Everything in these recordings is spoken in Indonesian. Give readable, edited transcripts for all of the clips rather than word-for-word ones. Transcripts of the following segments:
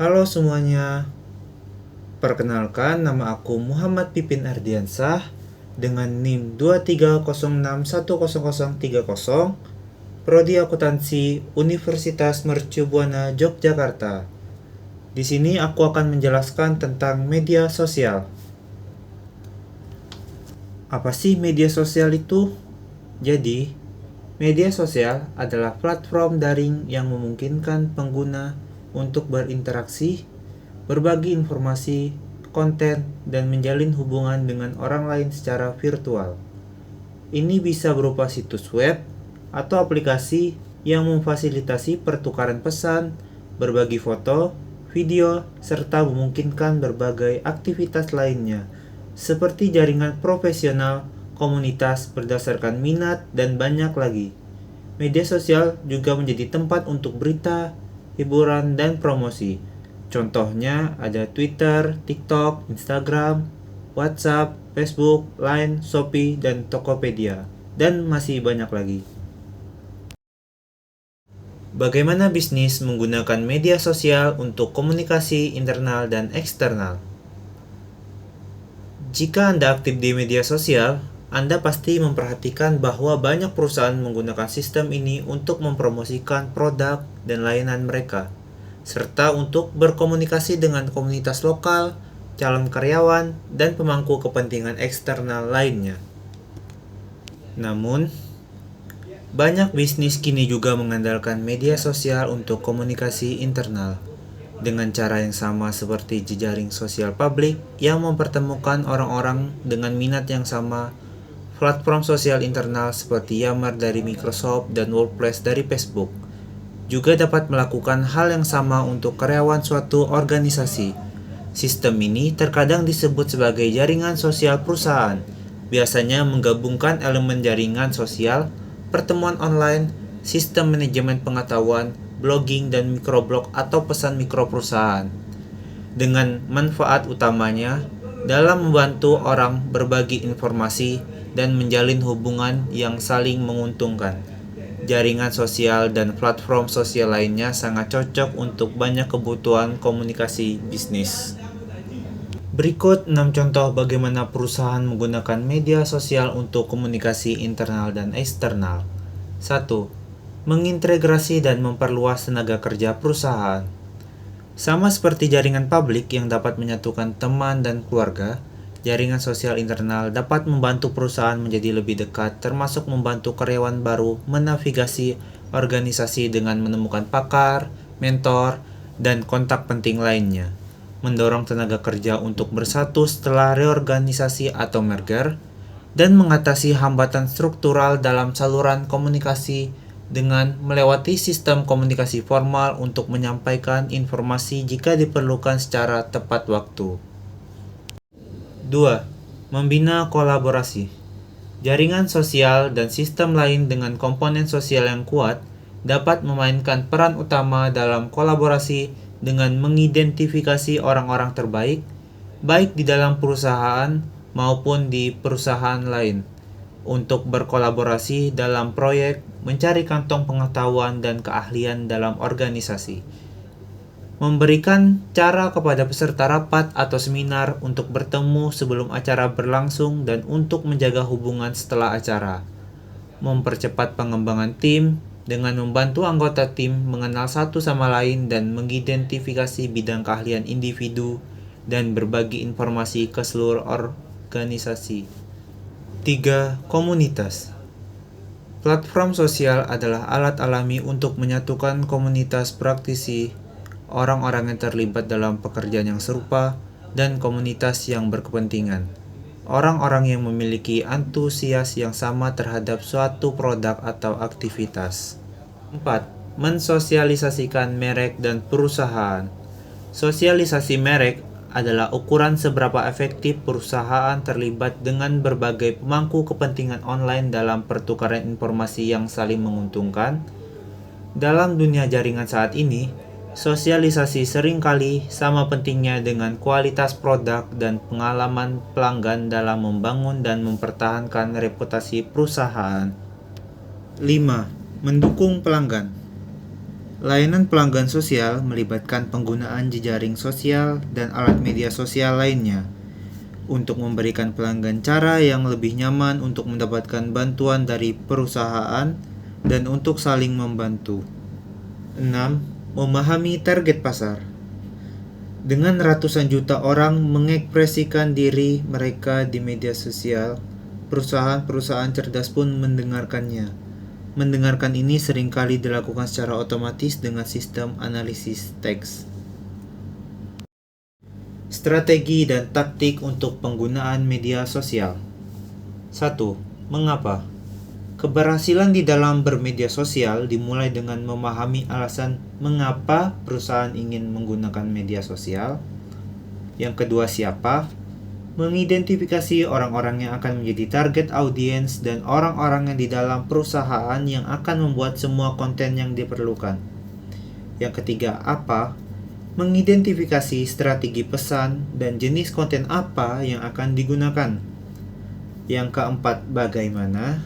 Halo semuanya, perkenalkan nama aku Muhammad Pipin Ardiansah dengan NIM 230610030, Prodi Akuntansi Universitas Mercu Buana Yogyakarta. Di sini aku akan menjelaskan tentang media sosial. Apa sih media sosial itu? Jadi, media sosial adalah platform daring yang memungkinkan pengguna untuk berinteraksi, berbagi informasi, konten, dan menjalin hubungan dengan orang lain secara virtual. Ini bisa berupa situs web atau aplikasi yang memfasilitasi pertukaran pesan, berbagi foto, video, serta memungkinkan berbagai aktivitas lainnya, seperti jaringan profesional, komunitas berdasarkan minat, dan banyak lagi. Media sosial juga menjadi tempat untuk berita, hiburan, dan promosi. Contohnya ada Twitter, TikTok, Instagram, WhatsApp, Facebook, Line, Shopee, dan Tokopedia. Dan masih banyak lagi. Bagaimana bisnis menggunakan media sosial untuk komunikasi internal dan eksternal? Jika Anda aktif di media sosial, Anda pasti memperhatikan bahwa banyak perusahaan menggunakan sistem ini untuk mempromosikan produk dan layanan mereka, serta untuk berkomunikasi dengan komunitas lokal, calon karyawan, dan pemangku kepentingan eksternal lainnya. Namun, banyak bisnis kini juga mengandalkan media sosial untuk komunikasi internal, dengan cara yang sama seperti jejaring sosial publik yang mempertemukan orang-orang dengan minat yang sama. Platform sosial internal seperti Yammer dari Microsoft dan Workplace dari Facebook juga dapat melakukan hal yang sama untuk karyawan suatu organisasi. Sistem ini terkadang disebut sebagai jaringan sosial perusahaan, biasanya menggabungkan elemen jaringan sosial, pertemuan online, sistem manajemen pengetahuan, blogging, dan mikroblog atau pesan mikro perusahaan. Dengan manfaat utamanya dalam membantu orang berbagi informasi dan menjalin hubungan yang saling menguntungkan. Jaringan sosial dan platform sosial lainnya sangat cocok untuk banyak kebutuhan komunikasi bisnis. Berikut 6 contoh bagaimana perusahaan menggunakan media sosial untuk komunikasi internal dan eksternal. 1. Mengintegrasi dan memperluas tenaga kerja perusahaan. Sama seperti jaringan publik yang dapat menyatukan teman dan keluarga, jaringan sosial internal dapat membantu perusahaan menjadi lebih dekat, termasuk membantu karyawan baru menavigasi organisasi dengan menemukan pakar, mentor, dan kontak penting lainnya. Mendorong tenaga kerja untuk bersatu setelah reorganisasi atau merger, dan mengatasi hambatan struktural dalam saluran komunikasi dengan melewati sistem komunikasi formal untuk menyampaikan informasi jika diperlukan secara tepat waktu. 2. Membina kolaborasi. Jaringan sosial dan sistem lain dengan komponen sosial yang kuat dapat memainkan peran utama dalam kolaborasi dengan mengidentifikasi orang-orang terbaik, baik di dalam perusahaan maupun di perusahaan lain, untuk berkolaborasi dalam proyek, mencari kantong pengetahuan dan keahlian dalam organisasi. Memberikan cara kepada peserta rapat atau seminar untuk bertemu sebelum acara berlangsung dan untuk menjaga hubungan setelah acara. Mempercepat pengembangan tim dengan membantu anggota tim mengenal satu sama lain dan mengidentifikasi bidang keahlian individu dan berbagi informasi ke seluruh organisasi. 3. Komunitas. Platform sosial adalah alat alami untuk menyatukan komunitas praktisi, orang-orang yang terlibat dalam pekerjaan yang serupa, dan komunitas yang berkepentingan. Orang-orang yang memiliki antusias yang sama terhadap suatu produk atau aktivitas. 4. Mensosialisasikan merek dan perusahaan. Sosialisasi merek adalah ukuran seberapa efektif perusahaan terlibat dengan berbagai pemangku kepentingan online dalam pertukaran informasi yang saling menguntungkan. Dalam dunia jaringan saat ini, sosialisasi seringkali sama pentingnya dengan kualitas produk dan pengalaman pelanggan dalam membangun dan mempertahankan reputasi perusahaan. 5. Mendukung pelanggan. Layanan pelanggan sosial melibatkan penggunaan jejaring sosial dan alat media sosial lainnya untuk memberikan pelanggan cara yang lebih nyaman untuk mendapatkan bantuan dari perusahaan dan untuk saling membantu. 6. Memahami target pasar. Dengan ratusan juta orang mengekspresikan diri mereka di media sosial, perusahaan-perusahaan cerdas pun mendengarkannya. Mendengarkan ini seringkali dilakukan secara otomatis dengan sistem analisis teks. Strategi dan taktik untuk penggunaan media sosial. 1. Mengapa? Keberhasilan di dalam bermedia sosial dimulai dengan memahami alasan mengapa perusahaan ingin menggunakan media sosial. Yang kedua, siapa? Mengidentifikasi orang-orang yang akan menjadi target audiens dan orang-orang yang di dalam perusahaan yang akan membuat semua konten yang diperlukan. Yang ketiga, apa? Mengidentifikasi strategi pesan dan jenis konten apa yang akan digunakan. Yang keempat, bagaimana?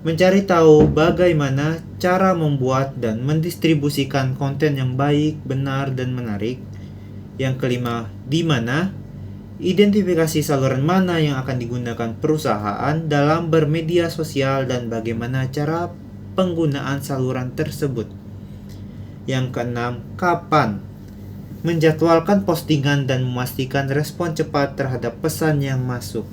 Mencari tahu bagaimana cara membuat dan mendistribusikan konten yang baik, benar, dan menarik. Yang kelima, di mana? Identifikasi saluran mana yang akan digunakan perusahaan dalam bermedia sosial dan bagaimana cara penggunaan saluran tersebut. Yang keenam, kapan? Menjadwalkan postingan dan memastikan respon cepat terhadap pesan yang masuk.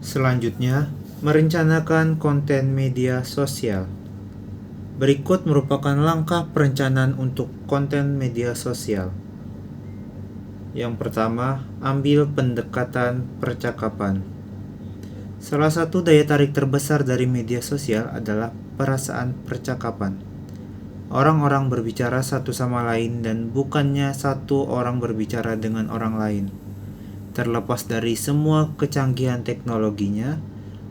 Selanjutnya, merencanakan konten media sosial. Berikut merupakan langkah perencanaan untuk konten media sosial. Yang pertama, ambil pendekatan percakapan. Salah satu daya tarik terbesar dari media sosial adalah perasaan percakapan. Orang-orang berbicara satu sama lain dan bukannya satu orang berbicara dengan orang lain. Terlepas dari semua kecanggihan teknologinya,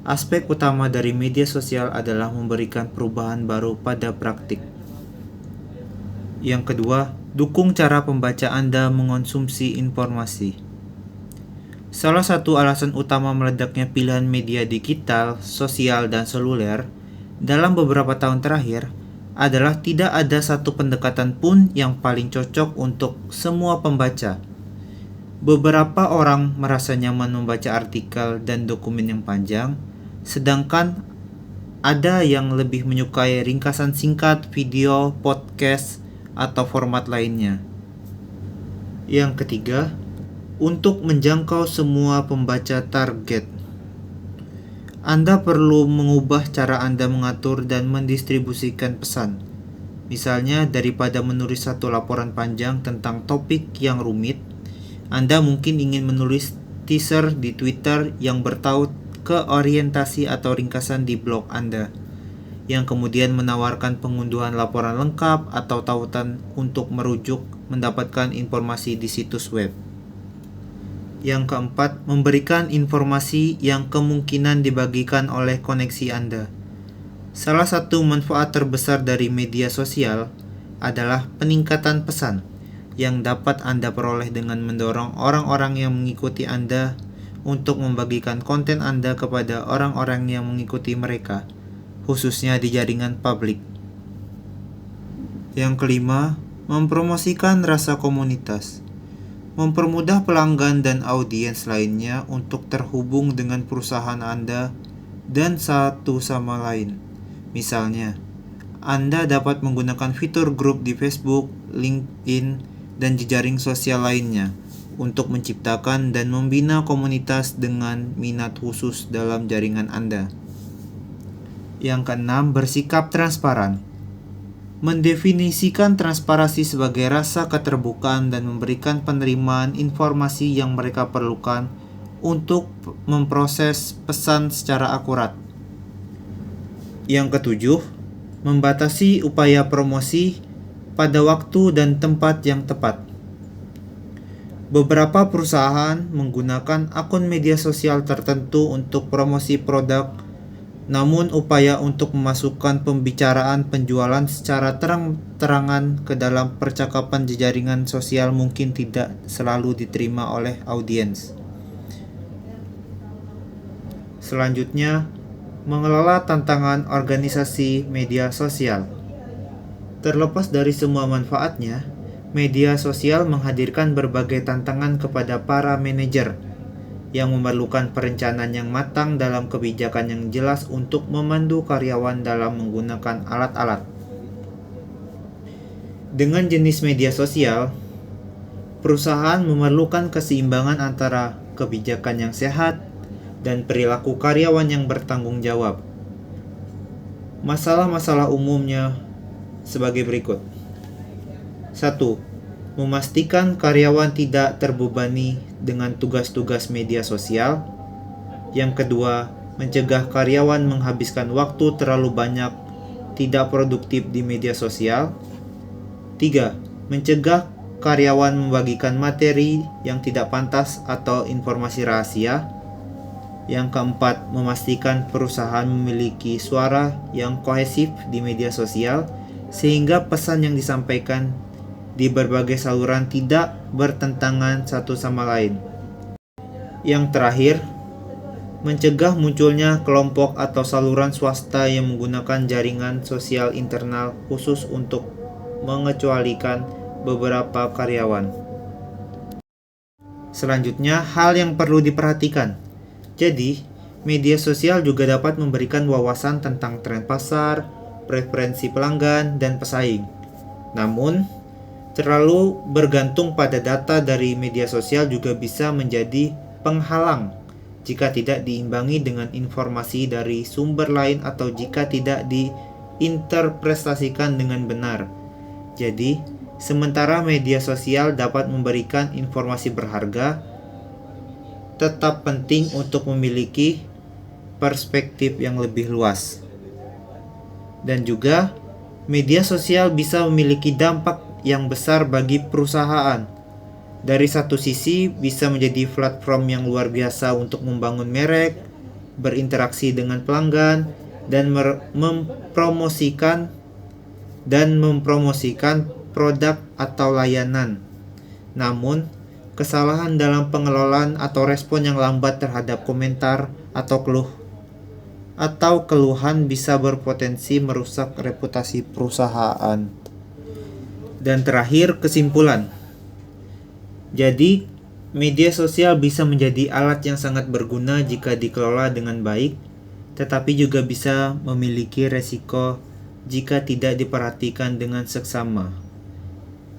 aspek utama dari media sosial adalah memberikan perubahan baru pada praktik. Yang kedua, dukung cara pembaca Anda mengonsumsi informasi. Salah satu alasan utama meledaknya pilihan media digital, sosial, dan seluler dalam beberapa tahun terakhir adalah tidak ada satu pendekatan pun yang paling cocok untuk semua pembaca. Beberapa orang merasa nyaman membaca artikel dan dokumen yang panjang, sedangkan ada yang lebih menyukai ringkasan singkat, video, podcast, atau format lainnya. Yang ketiga, untuk menjangkau semua pembaca target. Anda perlu mengubah cara Anda mengatur dan mendistribusikan pesan. Misalnya, daripada menulis satu laporan panjang tentang topik yang rumit, Anda mungkin ingin menulis teaser di Twitter yang bertaut ke orientasi atau ringkasan di blog Anda, yang kemudian menawarkan pengunduhan laporan lengkap atau tautan untuk merujuk mendapatkan informasi di situs web. Yang keempat, memberikan informasi yang kemungkinan dibagikan oleh koneksi Anda. Salah satu manfaat terbesar dari media sosial adalah peningkatan pesan yang dapat Anda peroleh dengan mendorong orang-orang yang mengikuti Anda untuk membagikan konten Anda kepada orang-orang yang mengikuti mereka, khususnya di jaringan publik. Yang kelima, mempromosikan rasa komunitas. Mempermudah pelanggan dan audiens lainnya untuk terhubung dengan perusahaan Anda dan satu sama lain. Misalnya, Anda dapat menggunakan fitur grup di Facebook, LinkedIn, dan jejaring sosial lainnya untuk menciptakan dan membina komunitas dengan minat khusus dalam jaringan Anda. Yang keenam, bersikap transparan. Mendefinisikan transparansi sebagai rasa keterbukaan dan memberikan penerimaan informasi yang mereka perlukan untuk memproses pesan secara akurat. Yang ketujuh, membatasi upaya promosi pada waktu dan tempat yang tepat. Beberapa perusahaan menggunakan akun media sosial tertentu untuk promosi produk, namun upaya untuk memasukkan pembicaraan penjualan secara terang-terangan ke dalam percakapan jejaring sosial mungkin tidak selalu diterima oleh audiens. Selanjutnya, Mengelola tantangan organisasi media sosial. Terlepas dari semua manfaatnya, media sosial menghadirkan berbagai tantangan kepada para manajer yang memerlukan perencanaan yang matang dalam kebijakan yang jelas untuk memandu karyawan dalam menggunakan alat-alat. Dengan jenis media sosial, perusahaan memerlukan keseimbangan antara kebijakan yang sehat dan perilaku karyawan yang bertanggung jawab. Masalah-masalah umumnya sebagai berikut. 1. Memastikan karyawan tidak terbebani dengan tugas-tugas media sosial. Yang kedua, mencegah karyawan menghabiskan waktu terlalu banyak tidak produktif di media sosial. 3. Mencegah karyawan membagikan materi yang tidak pantas atau informasi rahasia. Yang keempat, memastikan perusahaan memiliki suara yang kohesif di media sosial sehingga pesan yang disampaikan di berbagai saluran tidak bertentangan satu sama lain. Yang terakhir, mencegah munculnya kelompok atau saluran swasta yang menggunakan jaringan sosial internal khusus untuk mengecualikan beberapa karyawan. Selanjutnya, hal yang perlu diperhatikan. Jadi, media sosial juga dapat memberikan wawasan tentang tren pasar, preferensi pelanggan, dan pesaing. Namun, terlalu bergantung pada data dari media sosial juga bisa menjadi penghalang jika tidak diimbangi dengan informasi dari sumber lain atau jika tidak diinterpretasikan dengan benar. Jadi, sementara media sosial dapat memberikan informasi berharga, tetap penting untuk memiliki perspektif yang lebih luas. Dan juga, media sosial bisa memiliki dampak yang besar bagi perusahaan. Dari satu sisi, bisa menjadi platform yang luar biasa untuk membangun merek, berinteraksi dengan pelanggan, dan mempromosikan produk atau layanan. Namun, kesalahan dalam pengelolaan atau respon yang lambat terhadap komentar atau keluhan bisa berpotensi merusak reputasi perusahaan. Dan terakhir, kesimpulan. Jadi, media sosial bisa menjadi alat yang sangat berguna jika dikelola dengan baik, tetapi juga bisa memiliki resiko jika tidak diperhatikan dengan seksama.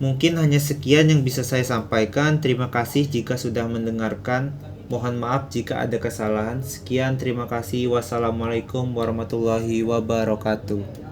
Mungkin hanya sekian yang bisa saya sampaikan. Terima kasih jika sudah mendengarkan. Mohon maaf jika ada kesalahan. Sekian, terima kasih. Wassalamualaikum warahmatullahi wabarakatuh.